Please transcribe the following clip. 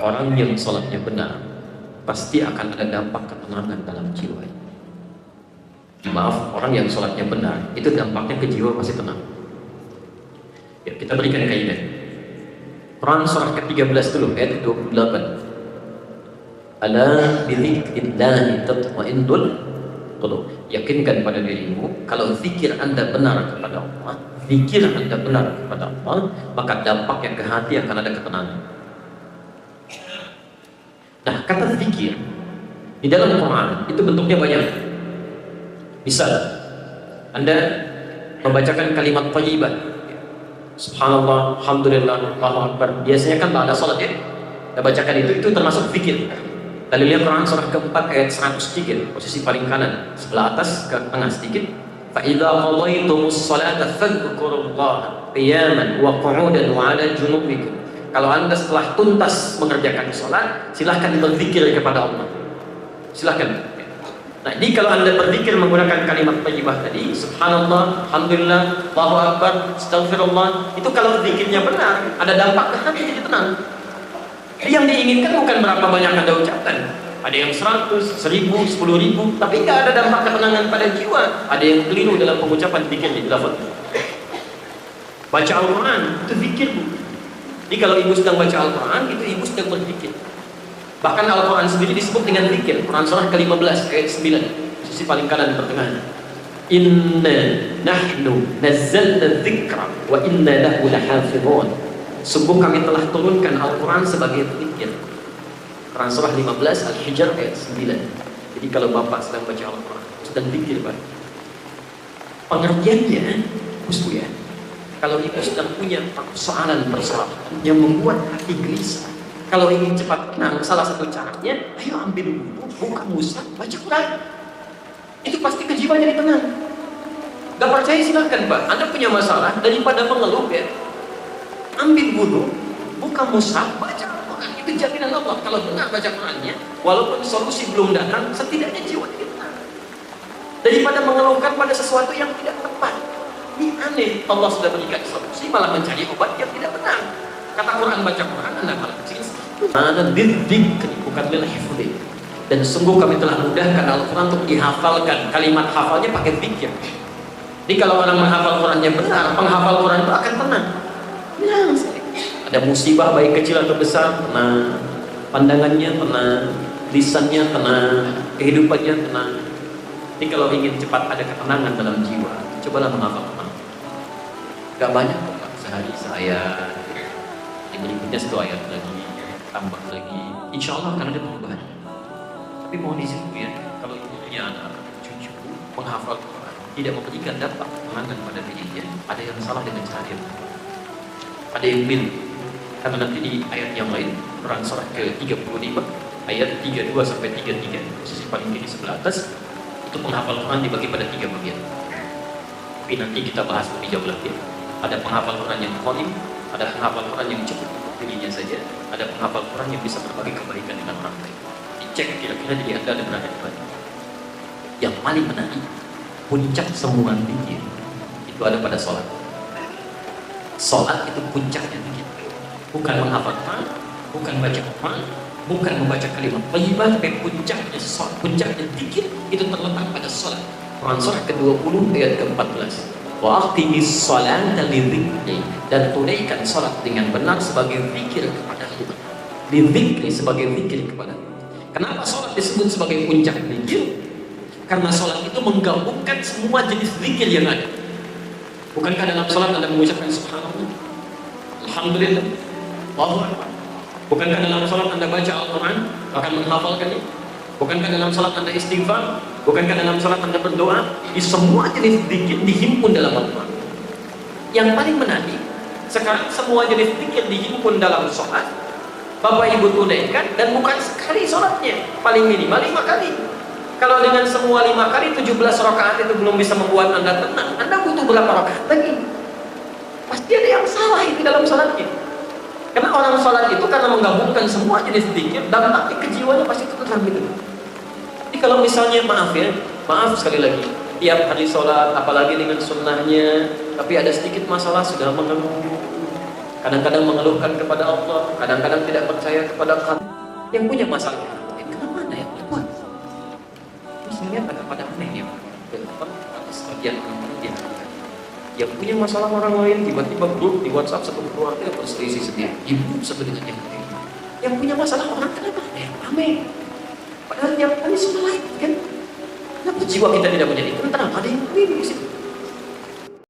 Orang yang sholatnya benar pasti akan ada dampak ketenangan dalam jiwa. Maaf, orang yang sholatnya benar itu dampaknya ke jiwa pasti tenang. Ya, kita berikan kaidah. Quran surah ke-13 dulu ayat 28. Ala bidzikrillahi tatma'innul qulub. Yakinkan pada dirimu kalau zikir Anda benar kepada Allah, zikir Anda benar kepada Allah, maka dampaknya ke hati akan ada ketenangan. Nah, kata zikir di dalam Quran itu bentuknya banyak. Misal, Anda membacakan kalimat thayyibah, subhanallah, alhamdulillah, Allahu akbar. Biasanya kan ada salat ya. Kita bacakan itu termasuk zikir. Lalu lihat Quran surah keempat ayat 103, posisi paling kanan, sebelah atas ke tengah sedikit. Fa idza qadaytumus salata fadhkurullaha qiyaman wa qu'udan wa 'ala junubikum. Kalau Anda setelah tuntas mengerjakan sholat, silahkan berzikir kepada Allah. Silahkan. Nah, ini kalau Anda berzikir menggunakan kalimat thayyibah tadi, subhanallah, alhamdulillah, Allahu akbar, astaghfirullah, itu kalau zikirnya benar, ada dampak ke hati jadi tenang. Yang diinginkan bukan berapa banyak Anda ucapkan. Ada yang 100, 1000, 10.000, tapi nggak ada dampak ketenangan pada jiwa. Ada yang keliru dalam pengucapan zikir di lafaz. Baca Al-Quran itu zikir, Bu. Jadi kalau ibu sedang baca Al-Quran, itu ibu sedang berzikir. Bahkan Al-Quran sendiri disebut dengan zikir. Quran surah ke-15 ayat 9, sisi paling kanan pertengahan. Inna nahnu nazzalna dzikra wa inna lahu lahafizun. Sungguh kami telah turunkan Al-Quran sebagai zikir. Quran surah 15 Al-Hijr ayat 9. Jadi kalau bapak sedang baca Al-Quran, sedang zikir, Pak. Pengertiannya, Bu ya. Kalau ibu sedang punya persoalan yang membuat hati gelisah, kalau ingin cepat tenang, salah satu caranya, ayo ambil wudu, buka mushaf, baca Quran. Itu pasti ke jiwa jadi tenang. Gak percaya silahkan, Pak. Anda punya masalah, daripada mengeluh ya, ambil wudu, buka mushaf, baca Quran. Itu jaminan Allah. Kalau benar baca Qurannya, walaupun solusi belum datang, setidaknya jiwa jadi tenang. Daripada mengeluhkan pada sesuatu yang tidak tepat. Ini aneh, Allah sudah berikan solusi malah mencari obat yang tidak benar. Kata Quran, baca Quran, Anda malah kecil. Ada didik, bukan lil hifdzi. Dan sungguh kami telah mudahkan Al-Quran untuk dihafalkan. Kalimat hafalnya pakai zikir. Jadi kalau orang menghafal Qurannya benar, penghafal Quran itu akan tenang. Tenang sekali. Ada musibah baik kecil atau besar, tenang. Pandangannya tenang, lisannya tenang, kehidupannya tenang. Jadi kalau ingin cepat ada ketenangan dalam jiwa, cobalah menghafal Quran. Gak banyak kok, sehari saya di berikutnya 1 ayat lagi, tambah lagi, insya Allah akan ada perubahan. Tapi mohon izin Bu ya, kalau ibu punya anak cucu menghafal Quran tidak memberikan dampak ketenangan pada dirinya, ada yang salah dengan cara dia. Ada yang keliru. Karena nanti di ayat yang lain, Quran surah ke-35 ayat 32 sampai 33, posisi paling kiri sebelah atas, itu penghafal Quran dibagi pada 3 bagian. Tapi nanti kita bahas lebih jauh lagi. Ada penghafal Quran yang qadim, ada penghafal Quran yang cukup dirinya saja, ada penghafal Quran yang bisa berbagi kebaikan dengan orang lain. Dicek kira-kira diri Anda ada berada di mana. Yang paling menarik, puncak semua zikir itu ada pada sholat. Sholat itu puncaknya zikir. Bukan menghafal Quran, bukan baca Quran, bukan membaca kalimat thayyibah, tapi puncaknya sholat, puncaknya zikir itu terletak pada sholat. Quran surah ke-20 ayat ke-14. Wa aqimis sholata lidzikri, dan tunaikan salat dengan benar sebagai zikir kepada Allah. Lidzikri sebagai zikir kepada Allah. Kenapa salat disebut sebagai puncak zikir? Karena salat itu menggabungkan semua jenis zikir yang ada. Bukankah dalam salat Anda mengucapkan subhanallah, alhamdulillah, Allahu akbar? Bukankah dalam salat Anda baca Al-Quran, akan menghafalkannya? Bukankah dalam salat Anda istighfar? Bukankah dalam salat Anda berdoa? Semua jenis zikir dihimpun dalam Al-Quran. Yang paling menarik, sekarang semua jenis zikir dihimpun dalam salat. Bapak Ibu tunaikan, dan bukan sekali salatnya, paling minimal 5 kali. Kalau dengan semua 5 kali 17 rakaat itu belum bisa membuat Anda tenang, Anda butuh berapa rakaat lagi? Pasti ada yang salah itu dalam salatnya. Karena orang salat itu karena menggabungkan semua jenis zikir, dampaknya ke jiwanya pasti itu tenang gitu. Jadi kalau misalnya maaf sekali lagi, tiap hari sholat, apalagi dengan sunnahnya, tapi ada sedikit masalah sudah mengeluh. Kadang-kadang mengeluhkan kepada Allah, kadang-kadang tidak percaya kepada Allah. Yang punya masalah orang lain, kenapa Anda yang berbuat? Terus lihat agak pada aneh ya, kenapa atas bagian orang dia. Yang punya masalah orang lain, tiba-tiba grup di WhatsApp satu keluarga berselisih sendiri, ibu satu dengan yang lain. Yang punya masalah orang kenapa ada yang rame? Padahal yang paling semua lain kan? Kenapa jiwa kita tidak menjadi tentram? Ada yang lain di situ.